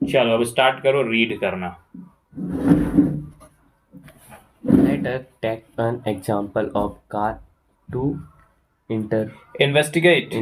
चलो अब स्टार्ट करो रीड करना। Let us take an example of car to inter investigate.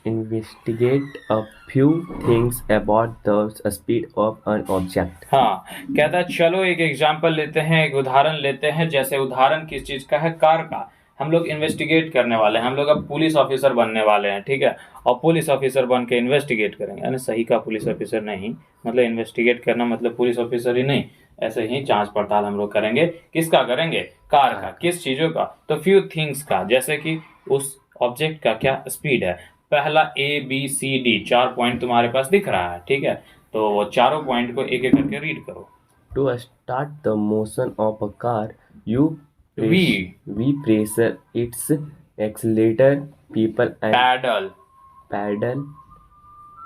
investigate a few things about the speed of an object. हाँ, कहता है चलो एक एग्जाम्पल लेते हैं, एक उदाहरण लेते हैं। जैसे उदाहरण किस चीज का है? कार का। हम लोग इन्वेस्टिगेट करने वाले हैं, हम लोग अब पुलिस ऑफिसर बनने वाले हैं, ठीक है। और पुलिस ऑफिसर बन के इन्वेस्टिगेट करेंगे, यानी सही का पुलिस ऑफिसर नहीं, मतलब इन्वेस्टिगेट करना मतलब पुलिस ऑफिसर ही नहीं, ऐसे ही जांच पड़ताल हम लोग करेंगे। किसका करेंगे? कार का। किस चीजों का? तो फ्यू थिंग्स का, जैसे कि उस ऑब्जेक्ट का क्या स्पीड है। पहला ABCD 4 पॉइंट तुम्हारे पास दिख रहा है, ठीक है। तो वो चारों पॉइंट को एक एक करके रीड करो। To start the motion of a car, you we we press its accelerator, people and pedal. pedal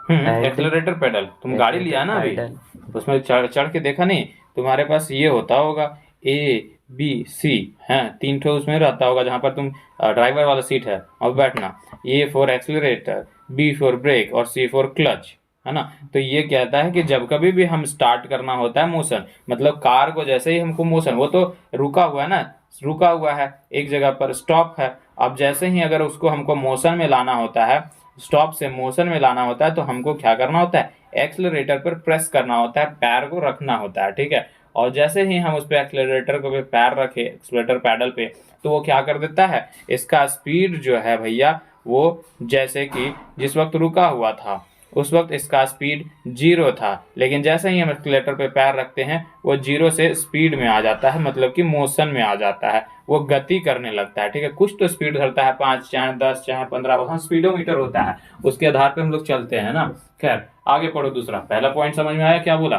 and accelerator pedal. तुम गाड़ी लिया ना अभी, pedal. उसमें चढ़ चढ़ के देखा नहीं? तुम्हारे पास ये होता होगा ABC है, 3 ठो उसमें रहता होगा, जहाँ पर तुम ड्राइवर वाला सीट है और बैठना। A for accelerator, B for brake और C फॉर क्लच, है ना। तो ये कहता है कि जब कभी भी हम स्टार्ट करना होता है मोशन, मतलब कार को जैसे ही हमको मोशन, वो तो रुका हुआ है ना, रुका हुआ है एक जगह पर, स्टॉप है। अब जैसे ही अगर उसको हमको मोशन में लाना होता है, स्टॉप से मोशन में लाना होता है, तो हमको क्या करना होता है? एक्सलरेटर पर प्रेस करना होता है, पैर को रखना होता है, ठीक है। और जैसे ही हम उस पे एक्सलरेटर को पे पैर रखे, एक्सलरेटर पैडल पे, तो वो क्या कर देता है? इसका स्पीड जो है भैया, वो जैसे कि जिस वक्त रुका हुआ था उस वक्त इसका स्पीड 0 था, लेकिन जैसे ही हम एक्सीलेटर पे पैर रखते हैं वो 0 से स्पीड में आ जाता है, मतलब कि मोशन में आ जाता है, वो गति करने लगता है, ठीक है। कुछ तो स्पीड धरता है, 5 चाहे 10 चाहे 15, वहाँ स्पीडोमीटर होता है, उसके आधार पे हम लोग चलते हैं ना। खैर आगे पढ़ो। दूसरा, पहला पॉइंट समझ में आया, क्या बोला?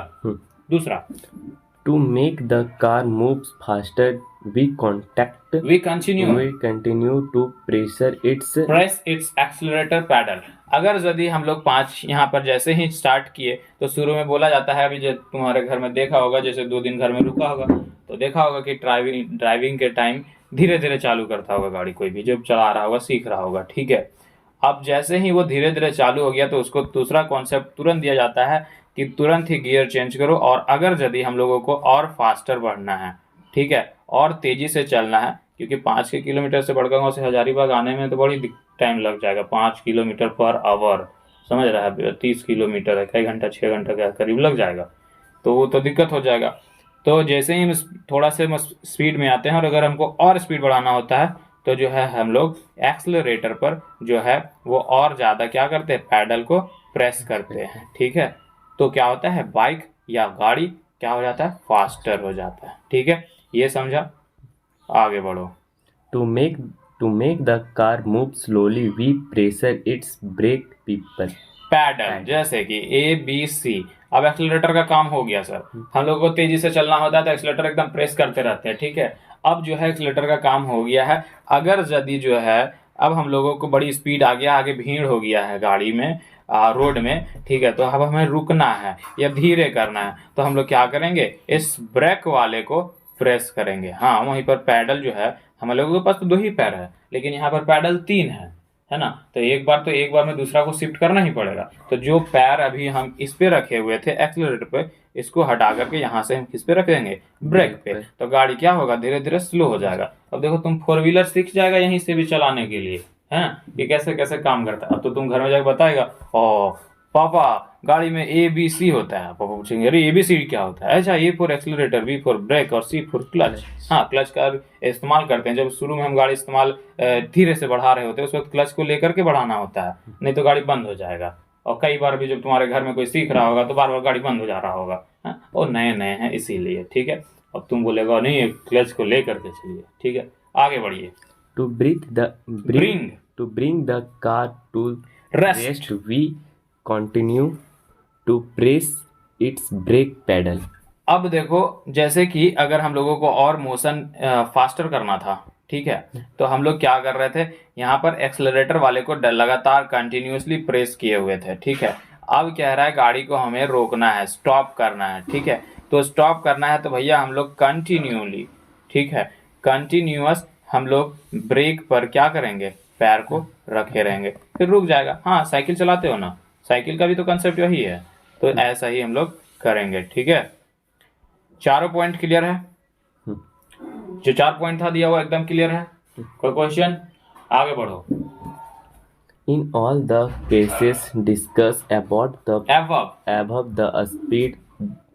दूसरा, To make the car move faster, we we continue to press its accelerator pedal. अगर यदि हम लोग 5 यहाँ पर जैसे ही स्टार्ट किए, तो शुरू में बोला जाता है, अभी जो तुम्हारे घर में देखा होगा, जैसे 2 दिन घर में रुका होगा तो देखा होगा कि ड्राइविंग के टाइम धीरे धीरे चालू करता होगा गाड़ी, कोई भी जब चला रहा होगा, सीख रहा होगा, ठीक है। अब जैसे ही वो धीरे धीरे चालू हो गया, तो उसको दूसरा कॉन्सेप्ट तुरंत दिया जाता है कि तुरंत ही गियर चेंज करो। और अगर यदि हम लोगों को और फास्टर बढ़ना है, ठीक है, और तेजी से चलना है, क्योंकि 5 के किलोमीटर से बड़कागांव से हजारीबाग आने में तो बड़ी टाइम लग जाएगा, 5 किलोमीटर पर आवर, समझ रहा है, 30 किलोमीटर है, कई घंटा 6 घंटा के करीब लग जाएगा, तो वो तो दिक्कत हो जाएगा। तो जैसे ही हम थोड़ा से स्पीड में आते हैं, और अगर हमको और स्पीड बढ़ाना होता है, तो जो है हम लोग एक्सलरेटर पर जो है वो और ज़्यादा क्या करते हैं? पैडल को प्रेस करते हैं, ठीक है। तो क्या होता है? बाइक या गाड़ी क्या हो जाता है? फास्टर हो जाता है, ठीक है। ये समझा? आगे बढ़ो। to make to make the car move slowly, we pressure its brake people. Pedal, जैसे कि ABC। अब एक्सीलरेटर का काम हो गया सर, हम लोग को तेजी से चलना होता है तो एक्सीलरेटर एकदम प्रेस करते रहते हैं, ठीक है। अब जो है एक्सीलरेटर का काम हो गया है। अगर यदि जो है अब हम लोगों को बड़ी स्पीड आ गया, आगे भीड़ हो गया है गाड़ी में, रोड में, ठीक है, तो अब हमें रुकना है या धीरे करना है, तो हम लोग क्या करेंगे? इस ब्रेक वाले को प्रेस करेंगे। हाँ, वहीं पर पैडल जो है, हम लोगों के पास तो 2 ही पैर है, लेकिन यहाँ पर पैडल 3 है ना। तो एक बार में दूसरा को शिफ्ट करना ही पड़ेगा। तो जो पैर अभी हम इस पे रखे हुए थे एक्सीलरेटर पे, इसको हटा करके यहाँ से हम किस पे रख देंगे? ब्रेक पे। तो गाड़ी क्या होगा? धीरे धीरे स्लो हो जाएगा। अब देखो, तुम 4 व्हीलर सीख जाएगा यहीं से भी चलाने के लिए, है कि कैसे कैसे काम करता है। अब तो तुम घर में जाकर बताएगा, ओ पापा गाड़ी में ABC होता है। पापा पूछेंगे, अरे ABC क्या होता है? अच्छा, A for accelerator, B for brake और C फॉर क्लच। हाँ, क्लच का इस्तेमाल करते हैं जब शुरू में हम गाड़ी इस्तेमाल धीरे से बढ़ा रहे होते हैं, उस वक्त क्लच को लेकर के बढ़ाना होता है, नहीं तो गाड़ी बंद हो जाएगा। और कई बार भी जब तुम्हारे घर में कोई सीख रहा होगा तो बार बार गाड़ी बंद हो जा रहा होगा, हाँ? और नए नए हैं इसीलिए, ठीक है। अब तुम बोलेगा नहीं, क्लच को लेकर के चलिए, ठीक है। आगे बढ़िए। To bring the car to rest. we continue to press its brake pedal. अब देखो, जैसे कि अगर हम लोगों को और मोशन फास्टर करना था, ठीक है, तो हम लोग क्या कर रहे थे? यहाँ पर एक्सलरेटर वाले को लगातार कंटिन्यूअसली प्रेस किए हुए थे, ठीक है। अब कह रहा है गाड़ी को हमें रोकना है, स्टॉप करना है, ठीक है। तो स्टॉप करना है तो भैया हम लोग कंटिन्यूअली, ठीक है, कंटिन्यूअस हम लोग ब्रेक पर क्या करेंगे? पैर को रखे रहेंगे, फिर रुक जाएगा। हाँ, साइकिल चलाते हो ना, साइकिल का भी तो कंसेप्ट वही है। तो ऐसा ही हम लोग करेंगे, ठीक है। चारों पॉइंट क्लियर है? जो 4 पॉइंट था दिया हुआ एकदम क्लियर है? कोई क्वेश्चन? आगे बढ़ो। In all the cases discussed about the above above, the speed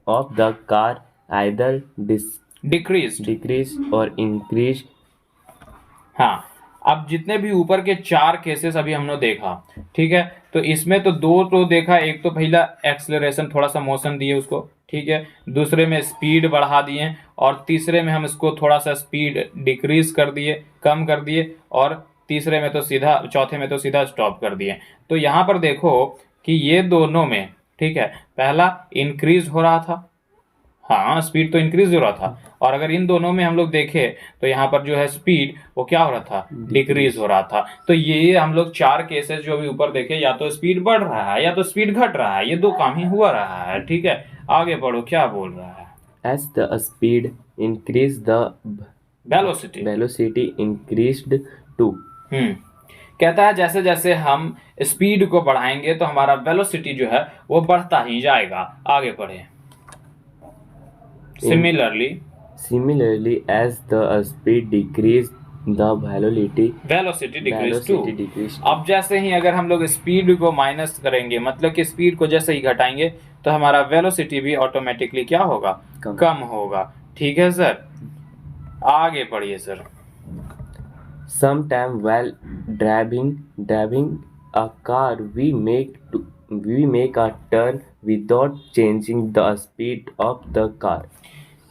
of the car either decreased decreased or increased. हाँ, अब जितने भी ऊपर के 4 केसेस अभी हमने देखा, ठीक है, तो इसमें तो 2 तो देखा, एक तो पहला एक्सेलरेशन थोड़ा सा मोशन दिए उसको, ठीक है, दूसरे में स्पीड बढ़ा दिए, और तीसरे में हम इसको थोड़ा सा स्पीड डिक्रीज कर दिए, कम कर दिए, और तीसरे में तो सीधा, चौथे में तो सीधा स्टॉप कर दिए। तो यहाँ पर देखो कि ये दोनों में, ठीक है, पहला इंक्रीज हो रहा था, हाँ स्पीड तो इंक्रीज हो रहा था, और अगर इन दोनों में हम लोग देखें तो यहाँ पर जो है स्पीड वो क्या हो रहा था, डिक्रीज हो रहा था। तो ये हम लोग 4 केसेस जो भी ऊपर देखे, या तो स्पीड बढ़ रहा है या तो स्पीड घट रहा है, ये 2 काम ही हुआ रहा है, ठीक है। आगे बढ़ो, क्या बोल रहा है? As the speed increased, the velocity increased too. कहता है जैसे जैसे हम स्पीड को बढ़ाएंगे तो हमारा वेलोसिटी जो है वो बढ़ता ही जाएगा। आगे बढ़े। Similarly, as the speed decreased, the velocity decrease too. decreased. अब जैसे ही अगर हम लोग स्पीड को माइनस करेंगे, मतलब कि स्पीड को जैसे ही घटाएंगे, तो हमारा वेलोसिटी भी ऑटोमेटिकली क्या होगा, कम होगा, ठीक है सर। आगे पढ़िए sir. Sometime while driving a car, we make a turn without changing the speed of the car.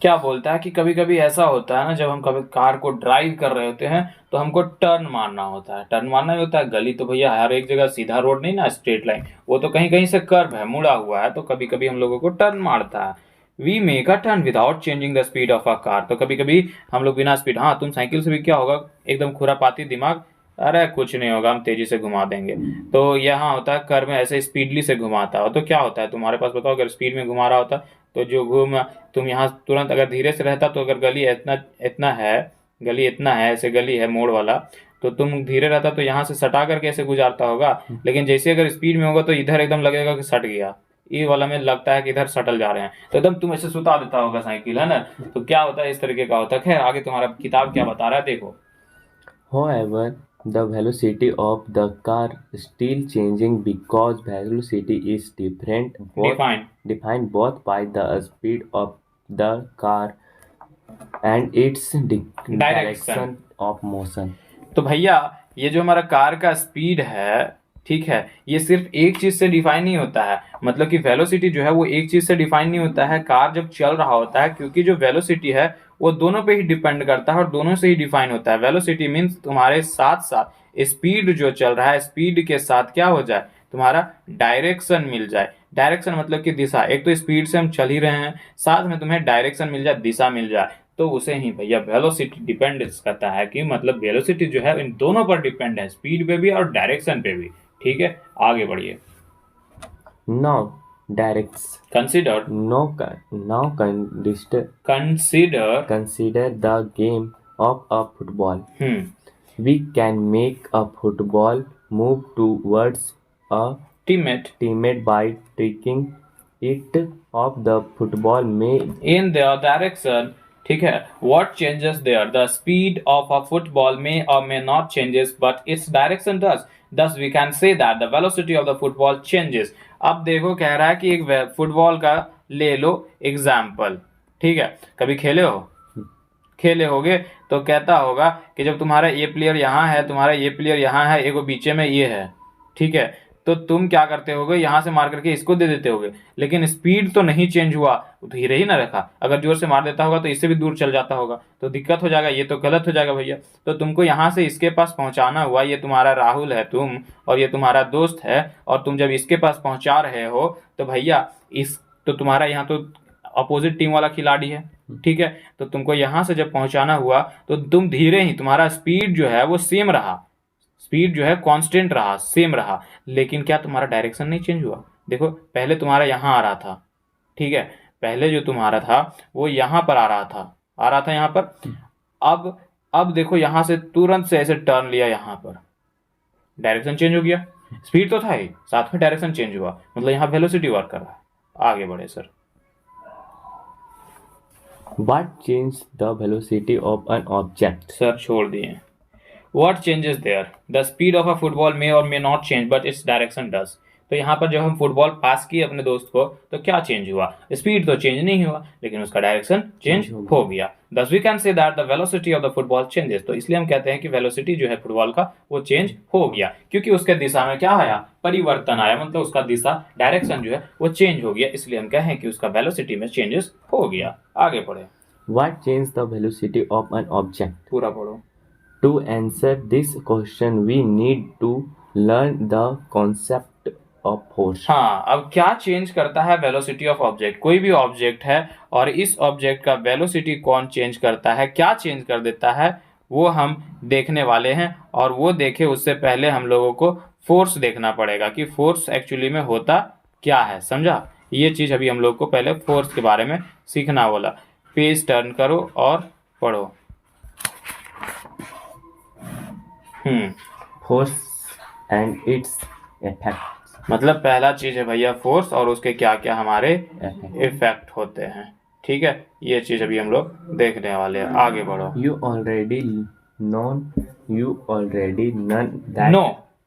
क्या बोलता है कि कभी कभी ऐसा होता है ना, जब हम कभी कार को ड्राइव कर रहे होते हैं तो हमको टर्न मारना होता है। टर्न मारना ही होता है, गली तो भैया हर एक जगह सीधा रोड नहीं ना, स्ट्रेट लाइन, वो तो कहीं कहीं से कर्व है, मुड़ा हुआ है, तो कभी कभी हम लोगों को टर्न मारता है। We make a turn without changing the speed of a car. तो कभी कभी हम लोग बिना स्पीड, हाँ तुम साइकिल से भी क्या होगा, एकदम खुरापाती दिमाग, अरे कुछ नहीं होगा, हम तेजी से घुमा देंगे। तो यहाँ होता है कर्व में ऐसे स्पीडली से घुमाता है, तो क्या होता है तुम्हारे पास, बताओ, अगर स्पीड में घुमा रहा होता तो जो घूम, तुम यहाँ तुरंत अगर धीरे से रहता, तो अगर गली इतना इतना है, ऐसे गली है मोड़ वाला, तो तुम धीरे रहता तो यहाँ से सटा करके ऐसे गुजारता होगा। लेकिन जैसे अगर स्पीड में होगा तो इधर एकदम लगेगा कि सट गया, ये वाला में लगता है कि इधर सटल जा रहे हैं, तो एकदम तुम ऐसे सुता देता होगा साइकिल, है ना। तो क्या होता है, इस तरीके का होता है। खैर आगे तुम्हारा किताब क्या बता रहा है, देखो। However, the velocity of the car still changing because velocity is defined both by the speed of the car and its direction of motion. तो भैया ये जो हमारा कार का स्पीड है, ठीक है, ये सिर्फ एक चीज से डिफाइन नहीं होता है, मतलब कि वेलोसिटी जो है वो एक चीज से डिफाइन नहीं होता है कार जब चल रहा होता है, क्योंकि जो वेलोसिटी है वो दोनों पे ही डिपेंड करता है और दोनों से ही डिफाइन होता है। वेलोसिटी मीन्स तुम्हारे साथ साथ स्पीड जो चल रहा है, स्पीड के साथ क्या हो जाए, तुम्हारा डायरेक्शन मिल जाए। डायरेक्शन मतलब कि दिशा, एक तो स्पीड से हम चल ही रहे हैं, साथ में तुम्हें डायरेक्शन मिल जाए, दिशा मिल जाए, तो उसे ही भैया वेलोसिटी डिपेंड करता है। कि मतलब वेलोसिटी जो है इन दोनों पर डिपेंड है, स्पीड पे भी और डायरेक्शन पे भी, ठीक है। आगे बढ़िए। Now directs consider consider the game of a football. We can make a football move towards a teammate by tricking it off the football may in their direction, ठीक है। What changes there? The speed of a football may or may not changes, but its direction does. Thus we can say that the velocity of the football changes. अब देखो कह रहा है कि एक football का ले लो एग्जाम्पल, ठीक है, कभी खेले होगे तो कहता होगा कि जब तुम्हारा ये प्लेयर यहाँ है, तुम्हारा ये प्लेयर यहाँ है, एक बीचे में ये है, ठीक है, तो तुम क्या करते होगे, यहाँ से मार करके इसको दे देते होगे, लेकिन स्पीड तो नहीं चेंज हुआ, धीरे ही ना रखा। अगर जोर से मार देता होगा तो इससे भी दूर चल जाता होगा, तो दिक्कत हो जाएगा, ये तो गलत हो जाएगा भैया। तो तुमको यहाँ से इसके पास पहुंचाना हुआ, ये तुम्हारा राहुल है तुम, और ये तुम्हारा दोस्त है, और तुम जब इसके पास पहुंचा रहे हो तो भैया तो तुम्हारा यहाँ तो अपोजिट टीम वाला खिलाड़ी है, ठीक है, तो तुमको यहाँ से जब पहुंचाना हुआ तो तुम धीरे ही, तुम्हारा स्पीड जो है वो सेम रहा, स्पीड जो है कांस्टेंट रहा, सेम रहा, लेकिन क्या तुम्हारा डायरेक्शन नहीं चेंज हुआ। देखो पहले तुम्हारा यहाँ आ रहा था, ठीक है, पहले जो तुम्हारा था वो यहाँ पर आ रहा था यहाँ पर। अब देखो यहाँ से तुरंत से ऐसे टर्न लिया, यहाँ पर डायरेक्शन चेंज हो गया, स्पीड तो था ही, साथ में डायरेक्शन चेंज हुआ, मतलब यहाँ वेलोसिटी वर्क कर रहा है। आगे बढ़े sir. What changed the velocity of an object? Sir छोड़ दिए। What changes there? The speed of a football may or may not change, but its direction does. तो यहाँ पर जब हम फुटबॉल पास किए अपने दोस्त को तो क्या चेंज हुआ? स्पीड तो चेंज नहीं हुआ, लेकिन उसका डायरेक्शन चेंज हो गया। Thus we can say that the velocity of the football changes. तो इसलिए हम कहते हैं कि वेलोसिटी जो है फुटबॉल का वो चेंज हो गया, क्योंकि उसके दिशा में क्या आया? परिवर्तन आया, मतलब उसका दिशा डायरेक्शन जो है वो चेंज हो गया, इसलिए हम कहें कि उसका वेलोसिटी में चेंजेस हो गया। आगे पढ़े। What changed the velocity of an object? पूरा पढ़ो। To answer this question, we need to learn the concept of force. हाँ, अब क्या चेंज करता है वेलोसिटी ऑफ ऑब्जेक्ट? कोई भी ऑब्जेक्ट है और इस ऑब्जेक्ट का वेलोसिटी कौन चेंज करता है, क्या चेंज कर देता है, वो हम देखने वाले हैं। और वो देखे उससे पहले हम लोगों को फोर्स देखना पड़ेगा कि फोर्स एक्चुअली में होता क्या है, समझा? ये चीज अभी हम लोग को पहले फोर्स के बारे में सीखना बोला। पेज टर्न करो और पढ़ो। Force and its effects. मतलब पहला चीज है भैया फोर्स और उसके क्या क्या हमारे इफेक्ट होते हैं। ठीक है, ये चीज अभी हम लोग देखने वाले हैं। आगे बढ़ो। You already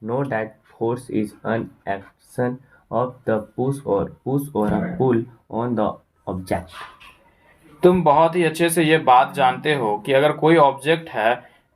know that force is an action of the push or a pull on the object. तुम बहुत ही अच्छे से ये बात जानते हो कि अगर कोई ऑब्जेक्ट है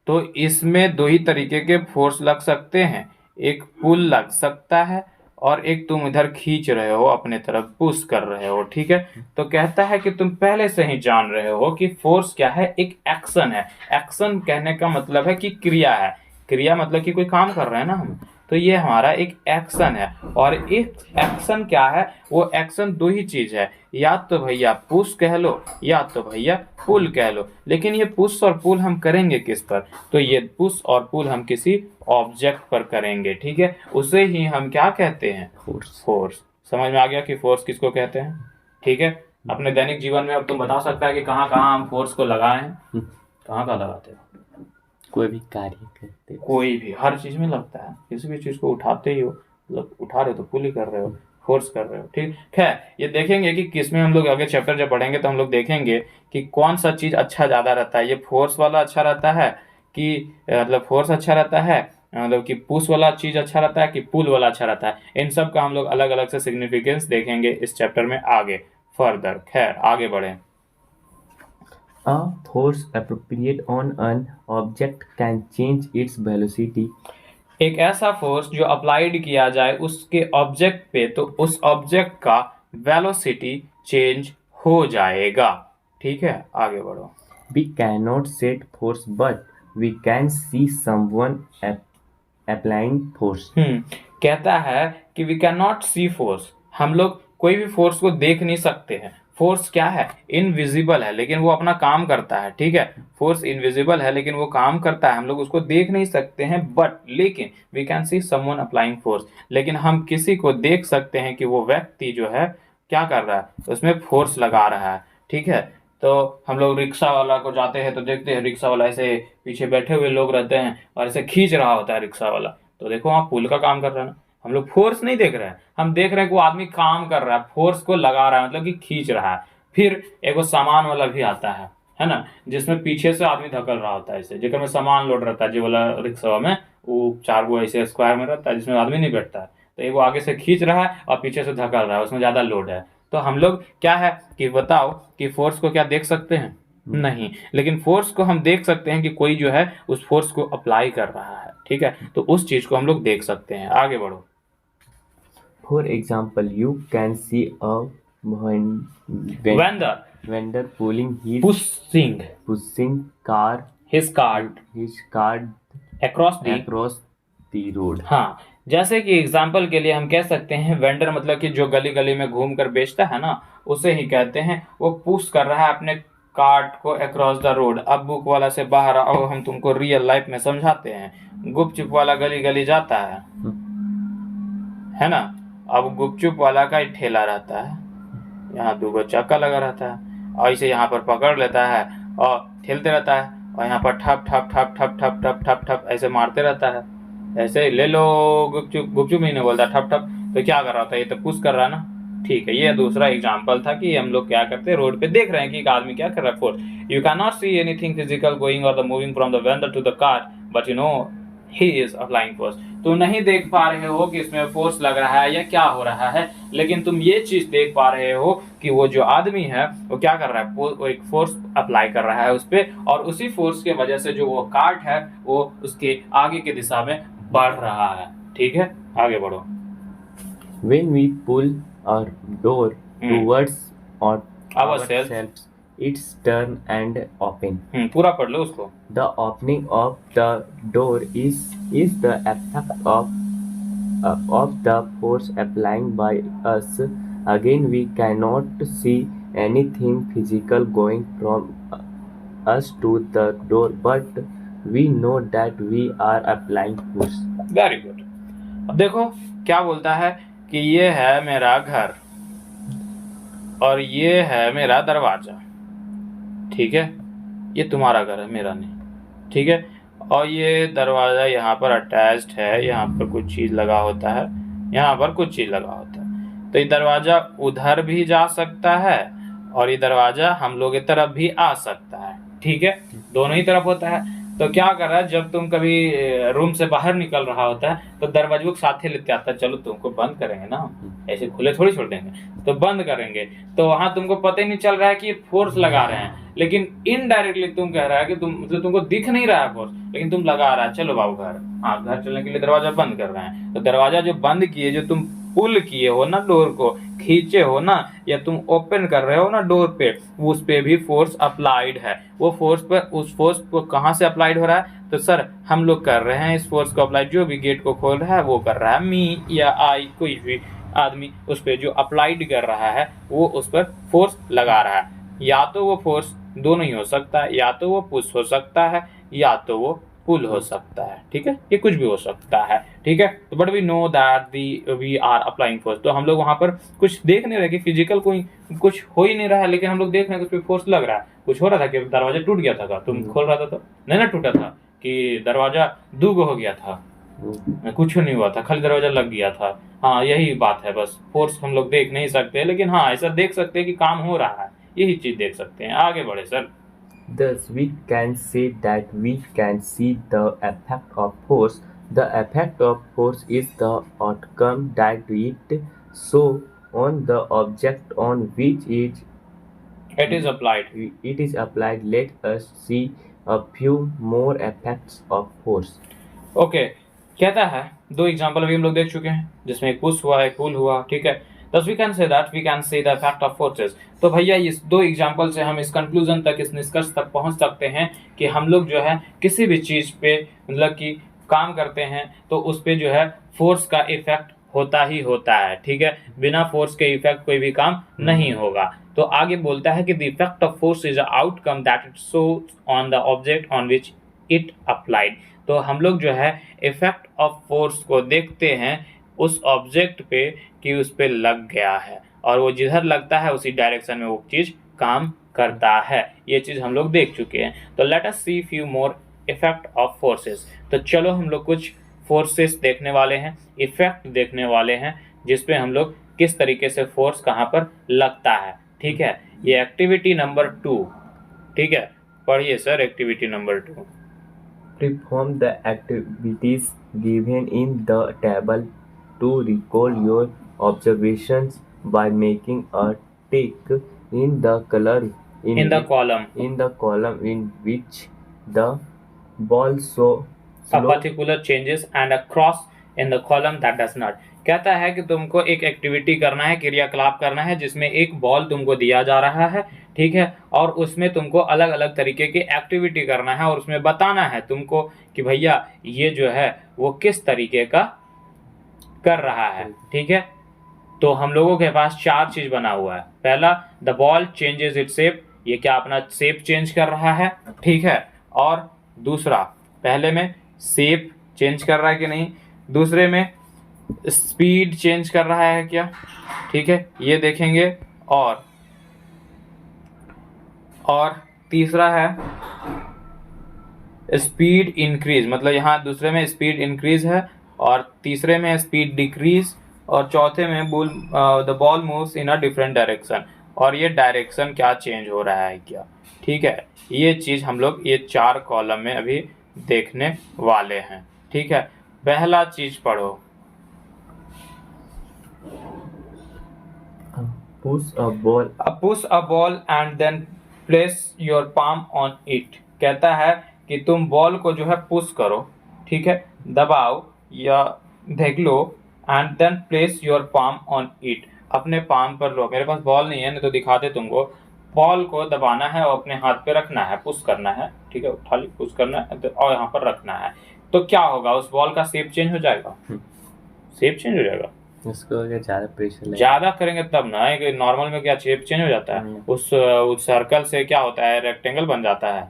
तो इसमें दो ही तरीके के फोर्स लग सकते हैं, एक पुल लग सकता है और एक तुम इधर खींच रहे हो, अपने तरफ पुश कर रहे हो। ठीक है, तो कहता है कि तुम पहले से ही जान रहे हो कि फोर्स क्या है, एक एक्शन है। एक्शन कहने का मतलब है कि क्रिया है, क्रिया मतलब कि कोई काम कर रहे हैं ना हम, तो ये हमारा एक एक्शन है। और एक एक्शन क्या है, वो एक्शन दो ही चीज है, या तो भैया पुश कह लो या तो भैया पुल कह लो। लेकिन ये पुश और पुल हम करेंगे किस पर? तो ये पुश और पुल हम किसी ऑब्जेक्ट पर करेंगे। ठीक है, उसे ही हम क्या कहते हैं? फोर्स। समझ में आ गया कि फोर्स किसको कहते हैं? ठीक है, अपने दैनिक जीवन में अब तुम बता सकता है कि कहाँ कहाँ हम फोर्स को लगाए हैं? कहाँ कहाँ लगाते हैं? कोई भी कार्य करते, कोई भी, हर चीज में लगता है। किसी भी चीज को उठाते ही हो, मतलब उठा रहे हो तो पुल ही कर रहे हो, फोर्स कर रहे हो। ठीक, खैर ये देखेंगे कि किसमें हम लोग आगे चैप्टर जब पढ़ेंगे तो हम लोग देखेंगे कि कौन सा चीज अच्छा ज्यादा रहता है। ये फोर्स वाला अच्छा रहता है कि मतलब फोर्स अच्छा रहता है, मतलब कि पुश वाला चीज अच्छा रहता है कि पुल वाला अच्छा रहता है। इन सब का हम लोग अलग अलग से सिग्निफिकेंस देखेंगे इस चैप्टर में आगे फर्दर। खैर आगे बढ़े। A force applied on an object can change its velocity. एक ऐसा फोर्स जो अप्लाइड किया जाए उसके ऑब्जेक्ट पे तो उस ऑब्जेक्ट का वेलोसिटी चेंज हो जाएगा। ठीक है, आगे बढ़ो। We cannot set force, but we can see someone applying force. कहता है कि we cannot see force, हम लोग कोई भी फोर्स को देख नहीं सकते हैं। फोर्स क्या है? इनविजिबल है, लेकिन वो अपना काम करता है। ठीक है, फोर्स इनविजिबल है लेकिन वो काम करता है, हम लोग उसको देख नहीं सकते हैं। बट लेकिन we can see someone applying force, लेकिन हम किसी को देख सकते हैं कि वो व्यक्ति जो है क्या कर रहा है, उसमें फोर्स लगा रहा है। ठीक है, तो हम लोग रिक्शा वाला को जाते हैं तो देखते हैं रिक्शा वाला ऐसे पीछे बैठे हुए लोग रहते हैं और ऐसे खींच रहा होता है रिक्शा वाला, तो देखो वहाँ पुल का काम कर रहा है ना। हम लोग फोर्स नहीं देख रहे हैं, हम देख रहे हैं कि वो आदमी काम कर रहा है, फोर्स को लगा रहा है, मतलब कि खींच रहा है। फिर एक वो सामान वाला भी आता है ना, जिसमें पीछे से आदमी धकल रहा होता है, ऐसे जेकर में सामान लोड रहता है, जो वाला रिक्शा में वो चार गो ऐसे स्क्वायर में रहता है जिसमें आदमी नहीं बैठता है, तो एक वो आगे से खींच रहा है और पीछे से धकल रहा है, उसमें ज्यादा लोड है। तो हम लोग क्या है कि बताओ कि फोर्स को क्या देख सकते हैं? नहीं, लेकिन फोर्स को हम देख सकते हैं कि कोई जो है उस फोर्स को अप्लाई कर रहा है। ठीक है, तो उस चीज को हम लोग देख सकते हैं। आगे बढ़ो। For example, you can see a vendor pushing his cart across the road. हाँ, जैसे कि एग्जाम्पल के लिए हम कह सकते हैं वेंडर मतलब कि जो गली गली में घूम कर बेचता है ना, उसे ही कहते हैं। वो पुश कर रहा है अपने कार्ट को अक्रॉस द रोड। अब बुक वाला से बाहर आओ, हम तुमको रियल लाइफ में समझाते हैं। गुपचुप वाला गली गली जाता है ना। अब गुपचुप वाला का ही ठेला रहता है, यहाँ दो चक्का लगा रहता है और इसे यहाँ पर पकड़ लेता है और ठेलते रहता है और यहाँ पर ठप ठप ठप ठप ठप ठप ठप ठप ऐसे मारते रहता है। ऐसे ले लो गुपचुप, गुपचुप नहीं बोलता, ठप ठप। तो क्या कर रहा था? ये तो पुश कर रहा है ना, ठीक है, ये दूसरा एग्जाम्पल था कि हम लोग क्या करते हैं, रोड पे देख रहे हैं कि एक आदमी क्या कर रहा है, force. You can not see anything physical going और the moving from the vendor to the car, but you know he is applying force. तुम नहीं देख पा रहे हो कि इसमें फोर्स लग रहा है या क्या हो रहा है, लेकिन तुम ये चीज देख पा रहे हो कि वो जो आदमी है वो क्या कर रहा है, वो एक फोर्स अप्लाई कर रहा है उस पर, और उसी फोर्स के वजह से जो वो कार्ट है वो उसके आगे की दिशा में बढ़ रहा है। ठीक है, आगे बढ़ो। When we pull our door towards ourselves, it's turn and open. पूरा पढ़ लो उसको। The opening of the door is the effect of the force applying by us. Again, we cannot see anything physical going from us to the door, but we know that we are applying force. Very good. अब देखो क्या बोलता है कि ये है मेरा घर और ये है मेरा दरवाजा। ठीक है, ये तुम्हारा घर है, मेरा नहीं। ठीक है, और ये दरवाजा यहाँ पर अटैच्ड है, यहाँ पर कुछ चीज लगा होता है, यहाँ पर कुछ चीज लगा होता है। तो ये दरवाजा उधर भी जा सकता है और ये दरवाजा हम लोग की तरफ भी आ सकता है। ठीक है, दोनों ही तरफ होता है। तो क्या कर रहा है, जब तुम कभी रूम से बाहर निकल रहा होता है तो दरवाजे को साथ ही लेते आता है, चलो तुमको बंद करेंगे ना, ऐसे खुले थोड़ी छोड़ देंगे, तो बंद करेंगे। तो वहां तुमको पता ही नहीं चल रहा है कि फोर्स लगा रहे हैं, लेकिन इनडायरेक्टली तुम कह रहा है कि तुम मतलब तुमको दिख नहीं रहा है फोर्स, लेकिन तुम लगा रहा है, चलो बाबू घर, हाँ घर चलने के लिए दरवाजा बंद कर रहे हैं। तो दरवाजा जो बंद किए, जो तुम पुल किए हो ना, डोर को खींचे हो ना, या तुम ओपन कर रहे हो ना डोर पे, उस पे भी फोर्स अप्लाइड है। वो फोर्स पर, उस फोर्स को कहाँ से अप्लाइड हो रहा है, तो सर हम लोग कर रहे हैं इस फोर्स को अप्लाइड, जो भी गेट को खोल रहा है वो कर रहा है, मी या आई, कोई भी आदमी उस पे जो अप्लाइड कर रहा है वो उस पर फोर्स लगा रहा है। या तो वो फोर्स दोनों ही हो सकता है, या तो वो पुश हो सकता है, या तो वो पुल हो सकता है। ठीक है, ये कुछ भी हो सकता है। ठीक है, तो but we know that we are applying force. तो हम लोग वहां पर कुछ देख नहीं रहे कि फिजिकल कोई कुछ हो ही नहीं रहा है, लेकिन हम लोग देख रहे हैं कि उस पर फोर्स लग रहा है। कुछ हो रहा था कि दरवाजा टूट गया था, तुम खोल रहा था तो नहीं ना टूटा था, कि दरवाजा दूगो हो गया था, कुछ नहीं हुआ था, खाली दरवाजा लग गया था। हाँ, यही बात है, बस फोर्स हम लोग देख नहीं सकते, लेकिन हाँ ऐसा देख सकते हैं कि काम हो रहा है, यही चीज देख सकते हैं। आगे बढ़े sir. Thus, we can say that we can see the effect of force. The effect of force is the outcome that it show on the object on which it is applied. It is applied. Let us see a few more effects of force. Okay, कहता है दो example अभी हम लोग देख चुके हैं, जिसमें एक पुश हुआ, एक पुल हुआ। ठीक है, thus we can say that we can see the effect of forces। तो भैया इस दो एग्जांपल से हम इस कंक्लूजन तक, इस निष्कर्ष तक पहुंच सकते हैं कि हम लोग जो है किसी भी चीज पे मतलब कि काम करते हैं तो उस पे जो है फोर्स का इफेक्ट होता ही होता है। ठीक है, बिना फोर्स के इफेक्ट कोई भी काम नहीं होगा। तो आगे बोलता है कि the effect of force is a outcome that it shows on the object on which it applied. तो हम लोग जो है इफेक्ट ऑफ फोर्स को देखते हैं उस ऑब्जेक्ट पे कि उस पे लग गया है, और वो जिधर लगता है उसी डायरेक्शन में वो चीज काम करता है। ये चीज हम लोग देख चुके हैं। तो let us see few more effect of forces. तो चलो हम लोग कुछ फोर्सेस देखने वाले हैं, इफेक्ट देखने वाले हैं, जिसपे हम लोग किस तरीके से फोर्स कहाँ पर लगता है। ठीक है, ये एक्टिविटी नंबर 2। ठीक है, पढ़िए sir activity number 2। Perform the activities given in the table to recall your observations by making a tick in the column in which the ball show a particular changes and a cross in the column that does not। कहता है कि तुमको एक activity करना है, क्रियाकलाप करना है, जिसमें एक बॉल तुमको दिया जा रहा है। ठीक है, और उसमें तुमको अलग अलग तरीके की एक्टिविटी करना है, और उसमें बताना है तुमको कि भैया ये जो है वो किस तरीके का कर रहा है। ठीक है, तो हम लोगों के पास 4 चीज बना हुआ है। पहला, the ball changes its shape, ये क्या अपना शेप चेंज कर रहा है। ठीक है, और दूसरा, पहले में शेप चेंज कर रहा है कि नहीं, दूसरे में स्पीड चेंज कर रहा है क्या। ठीक है, ये देखेंगे। और तीसरा है स्पीड इंक्रीज, मतलब यहाँ दूसरे में स्पीड इंक्रीज है और तीसरे में स्पीड डिक्रीज, और चौथे में the ball moves in a different direction, और ये डायरेक्शन क्या चेंज हो रहा है क्या, ठीक है। ये चीज हम लोग ये 4 कॉलम में अभी देखने वाले हैं, ठीक है। पहला चीज पढ़ो। Push a ball and then place your palm on it. कहता है कि तुम बॉल को जो है पुश करो, ठीक है, दबाओ या ढेकलो, and then place your palm on it. अपने पाम पर लो। मेरे पास बॉल नहीं है, नहीं तो दिखाते तुमको। बॉल को दबाना है और अपने हाथ पे रखना है, पुश करना है, ठीक है, उठा ली, पुश करना है और यहाँ पर रखना है। तो क्या होगा, उस बॉल का शेप चेंज हो जाएगा, शेप चेंज हो जाएगा। उसको अगर ज्यादा प्रेशर ज्यादा करेंगे तब ना, एक नॉर्मल में क्या शेप चेंज हो जाता है, उस सर्कल से क्या होता है, रेक्टेंगल बन जाता है।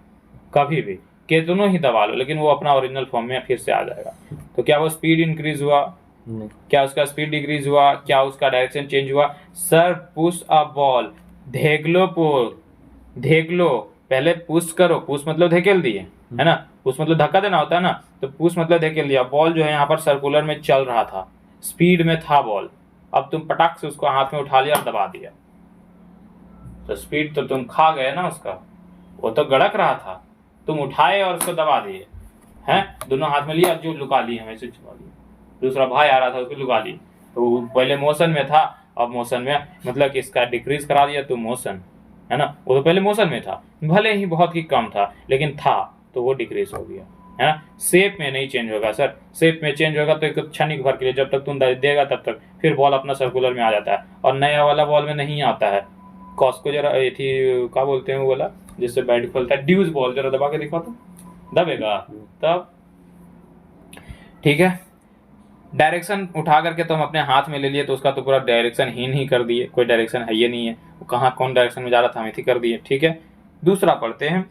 कभी भी कितनों ही दबा लो, लेकिन वो अपना ओरिजिनल फॉर्म में फिर से आ जाएगा। तो क्या वो स्पीड इंक्रीज हुआ? नहीं। क्या उसका स्पीड डिक्रीज हुआ? क्या उसका डायरेक्शन चेंज हुआ? सर पुश अ बॉल, देख लो, पहले पुश करो। पुश मतलब धकेल दिए, है ना। पुश मतलब धक्का देना होता है ना, तो पुश मतलब धकेल दिया। बॉल जो है यहाँ पर सर्कुलर में चल रहा था, स्पीड में था बॉल। अब तुम पटाख से उसको हाथ में उठा लिया और दबा दिया, तो स्पीड तो तुम खा गए ना उसका, वो तो गड़क रहा था, तुम उठाए और उसको दबा दिए हैं। दोनों हाथ में लिया, जो लुका ली हमें से छुपा लिया। दूसरा भाई आ रहा था, उसको लुका ली। तो वो पहले मोशन में था, अब मोशन में मतलब कि इसका डिक्रीज करा दिया तो मोशन, है ना। वो तो पहले मोशन में था, भले ही बहुत ही कम था, लेकिन था, तो वो डिक्रीज हो गया, है ना। शेप में नहीं चेंज होगा सर, शेप में चेंज होगा तो एक क्षणिक भर के लिए, जब तक तुम देगा तब तक, फिर बॉल अपना सर्कुलर में आ जाता है, और नया वाला बॉल में नहीं आता है। कॉस्को जरा थी, क्या बोलते हैं वो वाला जिससे बैट खोलता है, ड्यूज बॉल, जरा दबा के दिखा तो, दबेगा तब, ठीक है। डायरेक्शन उठा करके तुम अपने हाथ में ले लिए, तो उसका तो पूरा डायरेक्शन ही नहीं कर दिए, कोई डायरेक्शन है ये नहीं है, वो कहाँ कौन डायरेक्शन में जा रहा था हम ही कर दिए, ठीक है। दूसरा पढ़ते हैं।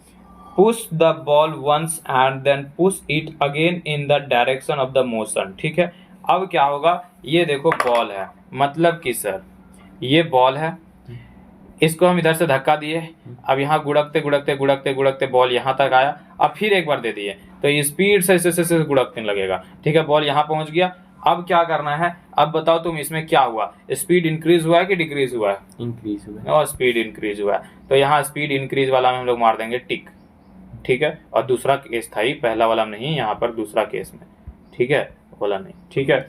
Push the ball once and then push it again in the direction of the motion, ठीक है। अब क्या होगा, ये देखो बॉल है, मतलब कि सर ये बॉल है, इसको हम इधर से धक्का दिए, अब यहाँ गुड़कते गुड़कते गुड़कते गुड़कते बॉल यहाँ तक आया, अब फिर एक बार दे दिए, तो ये स्पीड से ऐसे गुड़कने लगेगा, ठीक है। बॉल यहाँ पहुंच गया। अब क्या करना है, अब बताओ तुम, इसमें क्या हुआ, स्पीड इंक्रीज हुआ है कि डिक्रीज हुआ है? इंक्रीज हुआ है। और स्पीड इंक्रीज हुआ है, तो यहाँ स्पीड इंक्रीज वाला में हम लोग मार देंगे टिक, ठीक है। और दूसरा केस था ही, पहला वाला नहीं, यहाँ पर दूसरा केस में, ठीक है, वाला नहीं, ठीक है।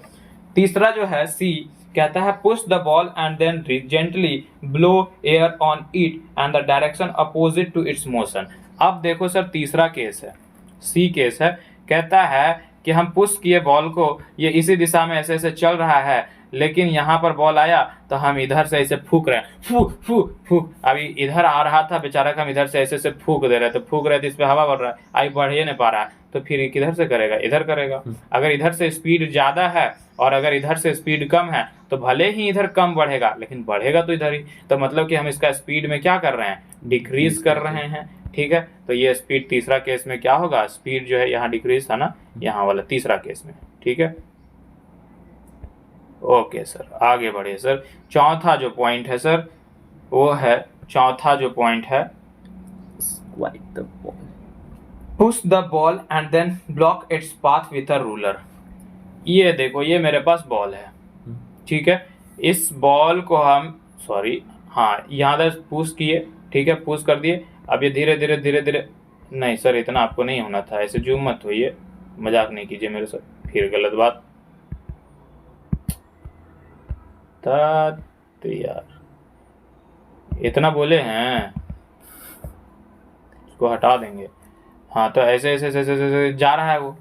तीसरा जो है सी, कहता है push the ball and then gently blow air on it and the direction opposite to its motion. अब देखो सर, तीसरा केस है, सी केस है। कहता है कि हम पुश किए बॉल को, ये इसी दिशा में ऐसे ऐसे चल रहा है, लेकिन यहाँ पर बॉल आया तो हम इधर से ऐसे फूक रहे हैं, फूक फूक फूक। अभी इधर आ रहा था बेचारा का, हम इधर से ऐसे ऐसे फूक दे रहे थे, फूक रहे थे, इस पे हवा बढ़ रहा है, आई बढ़ ही नहीं पा रहा है, तो फिर किधर से करेगा, इधर करेगा। अगर इधर से स्पीड ज्यादा है और अगर इधर से स्पीड कम है, तो भले ही इधर कम बढ़ेगा, लेकिन बढ़ेगा तो इधर ही। तो मतलब कि हम इसका स्पीड में क्या कर रहे हैं, डिक्रीज कर रहे हैं, ठीक है। तो ये स्पीड तीसरा केस में क्या होगा, स्पीड जो है यहाँ डिक्रीज था ना, यहाँ वाला तीसरा केस में, ठीक है। ओके सर, आगे बढ़िए सर। चौथा जो पॉइंट है सर, वो है, चौथा जो पॉइंट है, push the ball and then block its path with a ruler. ये देखो, ये मेरे पास बॉल है, ठीक है। इस बॉल को हम, सॉरी, हाँ, यहाँ तक पुश किए, ठीक है, पुश कर दिए। अब ये धीरे धीरे धीरे धीरे, नहीं सर इतना आपको नहीं होना था, ऐसे जूम मत होइए, मजाक नहीं कीजिए मेरे साथ, फिर गलत बात था। तो यार इतना बोले हैं, इसको हटा देंगे। हाँ, तो ऐसे ऐसे ऐसे ऐसे ऐसे जा रहा है वो,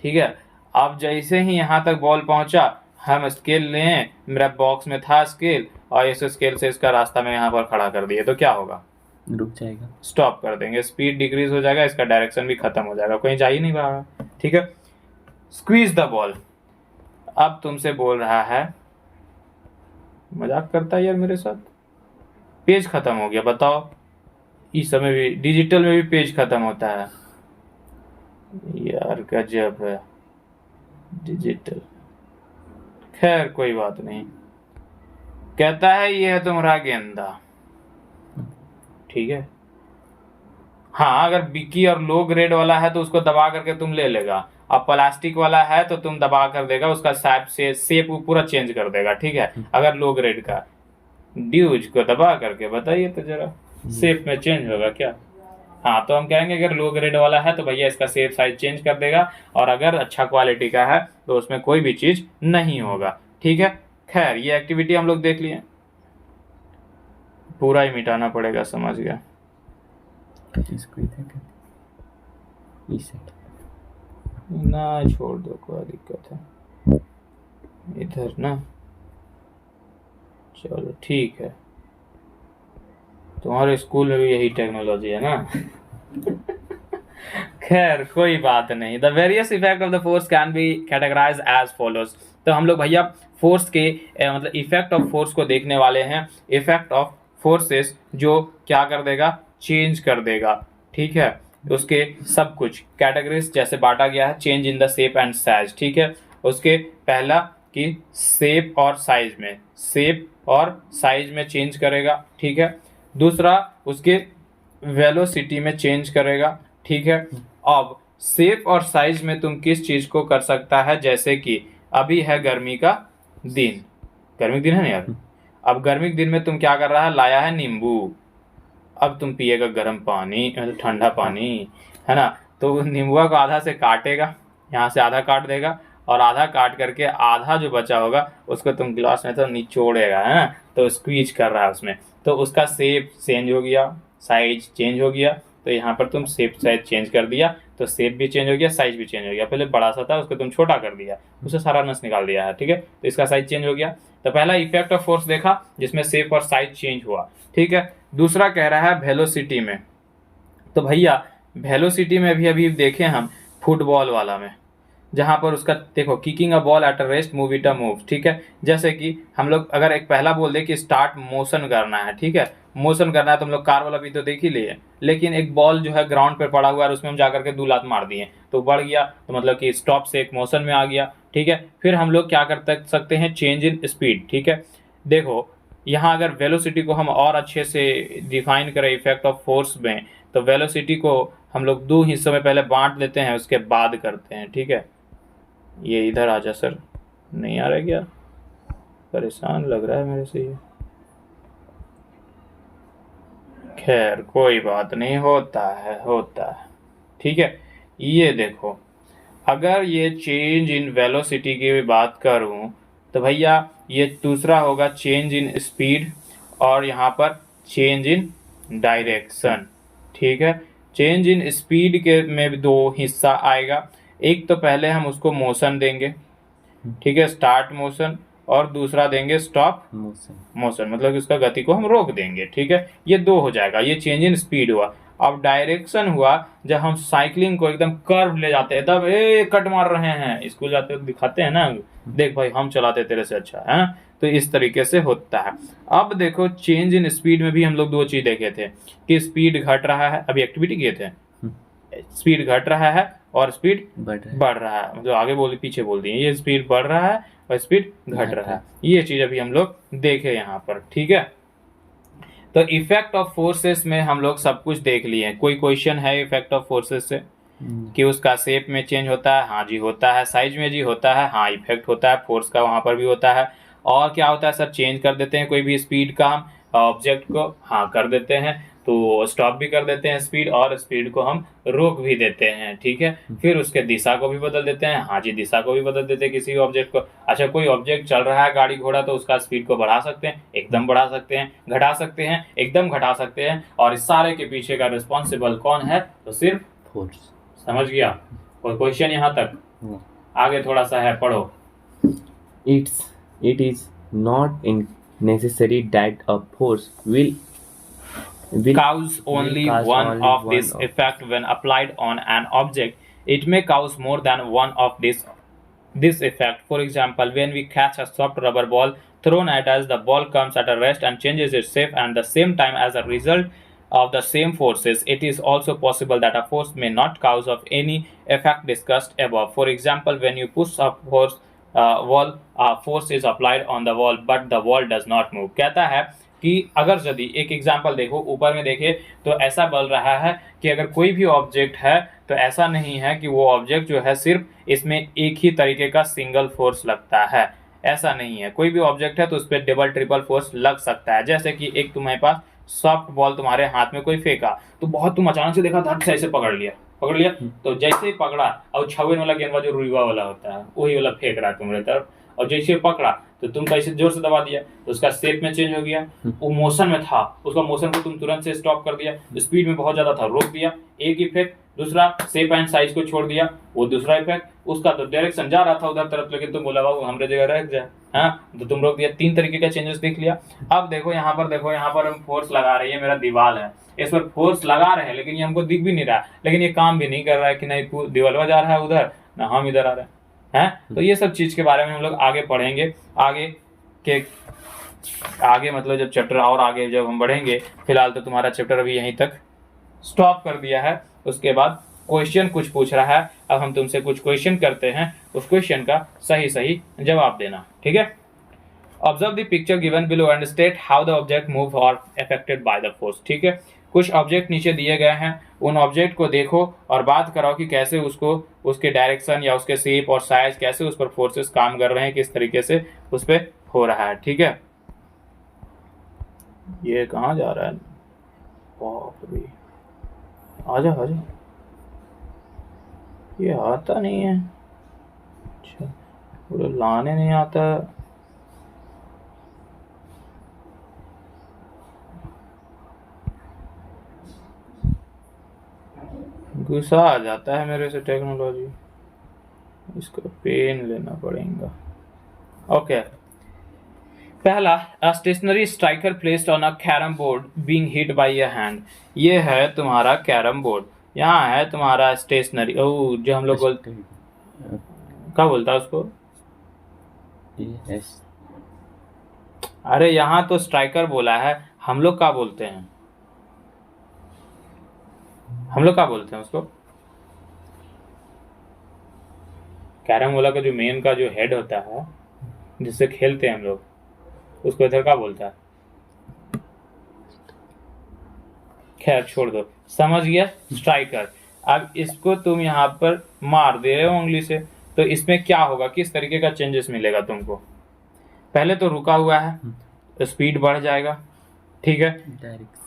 ठीक है। अब जैसे ही यहाँ तक बॉल पहुंचा, हम स्केल लें, मेरा बॉक्स में था स्केल, और इस स्केल से इसका रास्ता में यहाँ पर खड़ा कर दिए, तो क्या होगा, रुक जाएगा, स्टॉप कर देंगे, स्पीड डिक्रीज हो जाएगा, इसका डायरेक्शन भी खत्म हो जाएगा, कहीं जा ही नहीं रहा, ठीक है। स्क्वीज द बॉल, अब तुमसे बोल रहा है, मजाक करता है यार मेरे साथ, पेज खत्म हो गया, बताओ। इस समय भी डिजिटल में भी पेज खत्म होता है यार, गजब है डिजिटल। खैर कोई बात नहीं। कहता है ये है तुम्हारा गेंदा, ठीक है। हाँ, अगर बिकी और लो ग्रेड वाला है तो उसको दबा करके तुम ले लेगा, अब प्लास्टिक वाला है तो तुम दबा कर देगा, उसका शेप पूरा चेंज कर देगा, ठीक है। अगर लो ग्रेड का ड्यूज को दबा करके बताइए तो जरा, शेप में चेंज होगा क्या? हाँ, तो हम कहेंगे अगर लो ग्रेड वाला है तो भैया इसका शेप साइज चेंज कर देगा, और अगर अच्छा क्वालिटी का है तो उसमें कोई भी चीज नहीं होगा, ठीक है। खैर, ये एक्टिविटी हम लोग देख लिए, पूरा ही मिटाना पड़ेगा, समझ गया। इसको इधर कर, इस साइड ना छोड़ दो, कोई दिक्कत है इधर ना, चलो ठीक है। तुम्हारे स्कूल में भी यही टेक्नोलॉजी है ना? खैर कोई बात नहीं। The various effect of the force can be categorize as follows. तो हम लोग भैया फोर्स के मतलब इफेक्ट ऑफ फोर्स को देखने वाले हैं। इफेक्ट ऑफ फोर्सेस जो क्या कर देगा, चेंज कर देगा, ठीक है। उसके सब कुछ कैटेगरीज जैसे बांटा गया है, change in the shape and size, ठीक है। उसके पहला कि शेप और साइज में, शेप और साइज में चेंज करेगा, ठीक है। दूसरा उसके वेलोसिटी में चेंज करेगा, ठीक है। अब शेप और साइज में तुम किस चीज को कर सकता है, जैसे कि अभी है गर्मी का दिन, गर्मी का दिन है ना यार। अब गर्मी के दिन में तुम क्या कर रहा है, लाया है नींबू। अब तुम पिएगा गर्म पानी, मतलब ठंडा पानी, है ना। तो नींबुआ को आधा से काटेगा, यहाँ से आधा काट देगा, और आधा काट करके आधा जो बचा होगा उसको तुम गिलास में तो निचोड़ेगा, है ना। तो स्क्वीज कर रहा है उसमें, तो उसका शेप चेंज हो गया, साइज चेंज हो गया। तो यहाँ पर तुम शेप साइज चेंज कर दिया, तो शेप भी चेंज हो गया, साइज भी चेंज हो गया। पहले बड़ा सा था, उसको तुम छोटा कर दिया, उससे सारा नस निकाल दिया है, ठीक है। तो इसका साइज चेंज हो गया। तो पहला इफेक्ट ऑफ फोर्स देखा जिसमें शेप और साइज चेंज हुआ, ठीक है। दूसरा कह रहा है वेलोसिटी में। तो भैया वेलोसिटी में भी अभी देखें हम फुटबॉल वाला में, जहां पर उसका देखो, kicking a ball at a rest, move it a move, ठीक है। जैसे कि हम लोग अगर एक पहला बोल दे कि स्टार्ट मोशन करना है, ठीक है, मोशन करना है, तो हम लोग कार वाला भी तो देख ही लिए। लेकिन एक बॉल जो है ग्राउंड पे पड़ा हुआ है, उसमें हम जाकर के 2 लात मार दिए तो बढ़ गया, तो मतलब कि स्टॉप से एक मोशन में आ गया, ठीक है। फिर हम लोग क्या कर सकते हैं, चेंज इन स्पीड, ठीक है। देखो यहाँ अगर वेलोसिटी को हम और अच्छे से डिफाइन करें इफेक्ट ऑफ फोर्स में, तो वेलोसिटी को हम लोग 2 हिस्सों में पहले बांट लेते हैं, उसके बाद करते हैं, ठीक है। ये इधर आ जा सर, नहीं आ रहा क्या, परेशान लग रहा है मेरे से ये। खैर कोई बात नहीं, होता है, ठीक है। ये देखो, अगर ये चेंज इन वेलोसिटी की भी बात करूं तो भैया ये दूसरा होगा चेंज इन स्पीड, और यहाँ पर चेंज इन डायरेक्शन, ठीक है। चेंज इन स्पीड के में भी 2 हिस्सा आएगा। एक तो पहले हम उसको मोशन देंगे, ठीक है, स्टार्ट मोशन, और दूसरा देंगे स्टॉप मोशन, मतलब कि उसका गति को हम रोक देंगे, ठीक है। ये 2 हो जाएगा, ये चेंज इन स्पीड हुआ। अब डायरेक्शन हुआ जब हम साइकिलिंग को एकदम कर्व ले जाते हैं, तब कट मार रहे हैं, स्कूल जाते हैं दिखाते हैं ना, देख भाई हम चलाते तेरे से अच्छा है ना। तो इस तरीके से होता है। अब देखो चेंज इन स्पीड में भी हम लोग 2 चीज देखे थे कि स्पीड घट रहा है, अभी एक्टिविटी किए थे, स्पीड घट रहा है और स्पीड बढ़ रहा है, मतलब आगे बोल पीछे बोल दिए, ये स्पीड बढ़ रहा है और स्पीड घट रहा है। ये चीज अभी हम लोग देखे यहाँ पर, ठीक है। तो इफेक्ट ऑफ फोर्सेस में हम लोग सब कुछ देख लिए। कोई क्वेश्चन है इफेक्ट ऑफ फोर्सेस से कि उसका शेप में चेंज होता है? हाँ जी होता है। साइज में जी होता है? हाँ, इफेक्ट होता है फोर्स का, वहां पर भी होता है। और क्या होता है सर? चेंज कर देते हैं कोई भी स्पीड का हम ऑब्जेक्ट को, हाँ कर देते हैं, तो स्टॉप भी कर देते हैं स्पीड, और स्पीड को हम रोक भी देते हैं, ठीक है। फिर उसके दिशा को भी बदल देते हैं, हाँ जी दिशा को भी बदल देते हैं किसी भी ऑब्जेक्ट को। अच्छा, कोई ऑब्जेक्ट चल रहा है गाड़ी घोड़ा, तो उसका स्पीड को बढ़ा सकते हैं, एकदम बढ़ा सकते हैं, घटा सकते हैं, एकदम घटा सकते हैं। और इस सारे के पीछे का रिस्पॉन्सिबल कौन है? तो सिर्फ फोर्स। समझ गया? कोई क्वेश्चन यहाँ तक? आगे थोड़ा सा है, पढ़ो। It is not necessary that a force will cause only one of this effect when applied on an object. It may cause more than one of this effect. For example, when we catch a soft rubber ball thrown at us, the ball comes at a rest and changes its shape and the same time as a result of the same forces. It is also possible that a force may not cause of any effect discussed above. For example, when you push a force is applied on the wall but the wall does not move. कहता है कि अगर यदि एक example देखो, ऊपर में देखे तो ऐसा बोल रहा है कि अगर कोई भी ऑब्जेक्ट है तो ऐसा नहीं है कि वो ऑब्जेक्ट जो है सिर्फ इसमें एक ही तरीके का सिंगल फोर्स लगता है, ऐसा नहीं है। कोई भी ऑब्जेक्ट है तो उस पर डबल ट्रिपल फोर्स लग सकता है। जैसे कि एक तुम्हारे पास सॉफ्ट बॉल तुम्हारे हाथ में कोई फेंका, तो बहुत तुम अचानक से देखा धट से ऐसे पकड़ लिया, तो जैसे ही पकड़ा और छवेन वाला गेंदबाज जो रुईवा वाला होता है वही वाला फेंक रहा है तुम्हारे तरफ, और जैसे ही पकड़ा तो तुम कैसे जोर से दबा दिया तो उसका शेप में चेंज हो गया। वो मोशन में था, उसका मोशन को तुम तुरंत से स्टॉप कर दिया, स्पीड में बहुत ज्यादा था रोक दिया, एक इफेक्ट। दूसरा शेप एंड साइज को छोड़ दिया, वो दूसरा इफेक्ट। उसका तो डायरेक्शन जा रहा था उधर तरफ, लेकिन तुम बोला बाबू हमारे जगह रह जाए, हाँ, तो तुम रोक दिया। 3 तरीके का चेंजेस देख लिया। अब देखो यहाँ पर हम फोर्स लगा रही है, मेरा दीवार है, इस पर फोर्स लगा रहे हैं, लेकिन ये हमको दिख भी नहीं रहा है, लेकिन ये काम भी नहीं कर रहा है कि नहीं दीवार जा रहा है उधर, ना हम इधर आ रहे हैं। तो ये सब चीज के बारे में हम लोग आगे पढ़ेंगे। आगे मतलब जब चैप्टर और आगे जब हम बढ़ेंगे, फिलहाल तो तुम्हारा चैप्टर अभी यहीं तक स्टॉप कर दिया है। उसके बाद क्वेश्चन कुछ पूछ रहा है, अब हम तुमसे कुछ क्वेश्चन करते हैं, उस क्वेश्चन का सही जवाब देना, ठीक है। Observe the picture given below and state how the object move और अफेक्टेड बाय द फोर्स, ठीक है। कुछ ऑब्जेक्ट नीचे दिए गए हैं, उन ऑब्जेक्ट को देखो और बात कराओ कि कैसे उसको उसके डायरेक्शन या उसके शेप और साइज कैसे उस पर फोर्सेस काम कर रहे हैं, किस तरीके से उस पर हो रहा है, ठीक है। ये कहाँ जा रहा है, बाप रे, आजा आजा, ये आता नहीं है, अच्छा पूरे लाने नहीं आता। गुस्सा आ जाता है मेरे से टेक्नोलॉजी, इसको पेन लेना पड़ेगा। ओके, पहला, a stationary striker placed on a carrom board being hit by a hand. ये है तुम्हारा कैरम बोर्ड, यहाँ है तुम्हारा स्टेशनरी, ओ जो हम लोग बोलते क्या बोलता है उसको, अरे यहाँ तो स्ट्राइकर बोला है, हम लोग क्या बोलते हैं, हम लोग क्या बोलते हैं उसको, कैरम बोला का जो मेन का जो हेड होता है जिससे खेलते हैं हम लोग, उसको इधर क्या बोलता है, खैर छोड़ दो, समझ गया, स्ट्राइकर। अब इसको तुम यहाँ पर मार दे रहे हो उंगली से, तो इसमें क्या होगा, किस तरीके का चेंजेस मिलेगा तुमको। पहले तो रुका हुआ है तो स्पीड बढ़ जाएगा, ठीक है।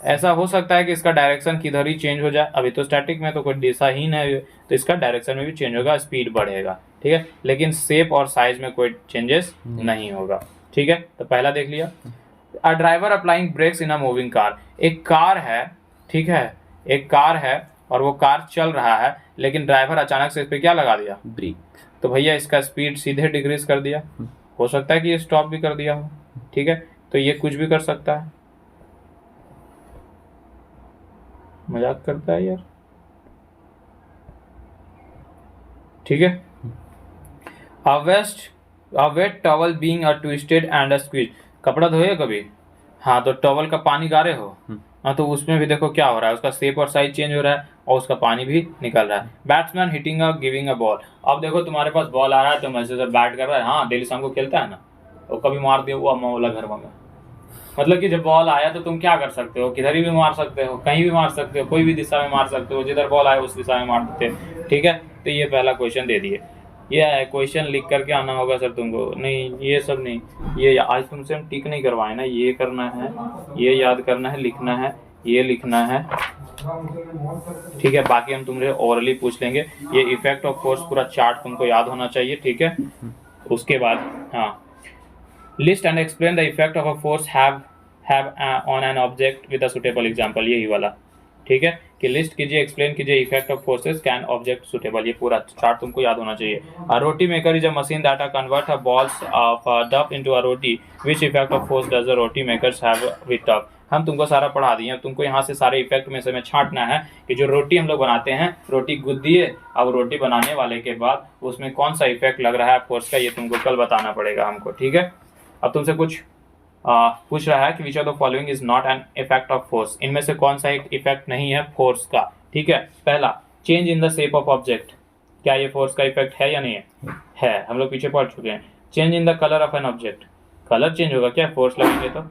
ऐसा हो सकता है कि इसका डायरेक्शन किधर ही चेंज हो जाए, अभी तो स्टैटिक में तो कोई दिशा ही नहीं है, तो इसका डायरेक्शन में भी चेंज होगा, स्पीड बढ़ेगा, ठीक है, लेकिन शेप और साइज में कोई चेंजेस नहीं होगा, ठीक है। तो पहला देख लिया। A driver applying brakes in a moving car, एक कार है, ठीक है, एक कार है और वो कार चल रहा है, लेकिन ड्राइवर अचानक से इस पर क्या लगा दिया, ब्रेक, तो भैया इसका स्पीड सीधे डिक्रीज कर दिया। हो सकता है कि ये स्टॉप भी कर दिया हो, ठीक है, तो ये कुछ भी कर सकता है, मजाक करता है यार, ठीक है। A wet towel being a twisted and a squeeze, कपड़ा धोए कभी, हाँ, तो टॉवल का पानी गारे हो, हाँ, तो उसमें भी देखो क्या हो रहा है, उसका शेप और साइज चेंज हो रहा है और उसका पानी भी निकल रहा है। Batsman hitting a giving a ball, अब देखो तुम्हारे पास बॉल आ रहा है, तुम ऐसे से बैट कर रहा है, हाँ, डेली शाम को खेलता है ना, वो कभी मार दिया वो अम्मा वाला घर में, मतलब कि जब बॉल आया तो तुम क्या कर सकते हो, किधर भी मार सकते हो, कहीं भी मार सकते हो, कोई भी दिशा में मार सकते हो, जिधर बॉल आया उस दिशा में मार देते हो, ठीक है। तो ये पहला क्वेश्चन दे दिए, ये है क्वेश्चन लिख करके आना होगा सर तुमको, नहीं ये सब नहीं, ये आज तुमसे हम टिक नहीं करवाए ना, ये करना है, ये याद करना है, लिखना है, ये लिखना है, ठीक है। बाकी हम तुमसे ओरली पूछ लेंगे। ये इफेक्ट ऑफ फोर्स पूरा चार्ट तुमको याद होना चाहिए, ठीक है। उसके बाद हाँ, list and explain the effect of a force have on an object with a suitable example, यही वाला, ठीक है, कि लिस्ट कीजिए, एक्सप्लेन कीजिए effect of forces can object suitable, ये पूरा चार्ट तुमको याद होना चाहिए। A roti maker is a machine that convert a balls of dough into a roti, which effect of force does the roti makers have with डफ। हम तुमको सारा पढ़ा दिए, तुमको यहाँ से सारे इफेक्ट में से में छांटना है कि जो रोटी हम लोग बनाते हैं, रोटी गुद दिए, अब रोटी बनाने वाले के बाद उसमें कौन सा इफेक्ट लग रहा है फोर्स का, ये तुमको कल बताना पड़ेगा हमको, ठीक है। अब तुमसे कुछ पूछ रहा है कि which of the following is not an effect of force, इनमें से कौन सा एक इफेक्ट नहीं है फोर्स का, ठीक है। पहला, change in the shape of object, क्या ये फोर्स का इफेक्ट है या नहीं है, हम लोग पीछे पढ़ चुके हैं। Change in the colour of an object, colour change होगा क्या फोर्स लगेंगे तो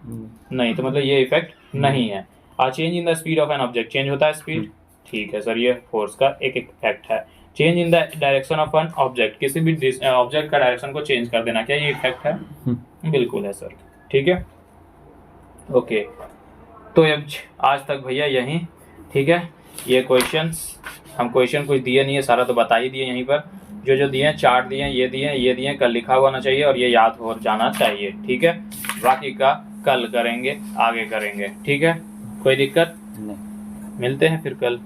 नहीं, तो मतलब ये इफेक्ट नहीं है। Change in the speed of an object, change होता है स्पीड, ठीक है सर, ये फोर्स का एक इफेक्ट है। Change in the direction of an object, किसी भी ऑब्जेक्ट का डायरेक्शन को चेंज कर देना, क्या ये इफेक्ट है? बिल्कुल है सर। ठीक है, ओके। तो अब आज तक भैया यहीं, ठीक है। ये क्वेश्चंस, हम क्वेश्चन कुछ दिए नहीं है, सारा तो बता ही दिए यहीं पर। जो जो दिए हैं, चार्ट दिए हैं, ये दिए हैं, ये दिए हैं, कल लिखा हुआ होना चाहिए और ये याद हो जाना चाहिए, ठीक है। बाकी का कल करेंगे, आगे करेंगे, ठीक है। कोई दिक्कत नहीं। मिलते हैं फिर कल।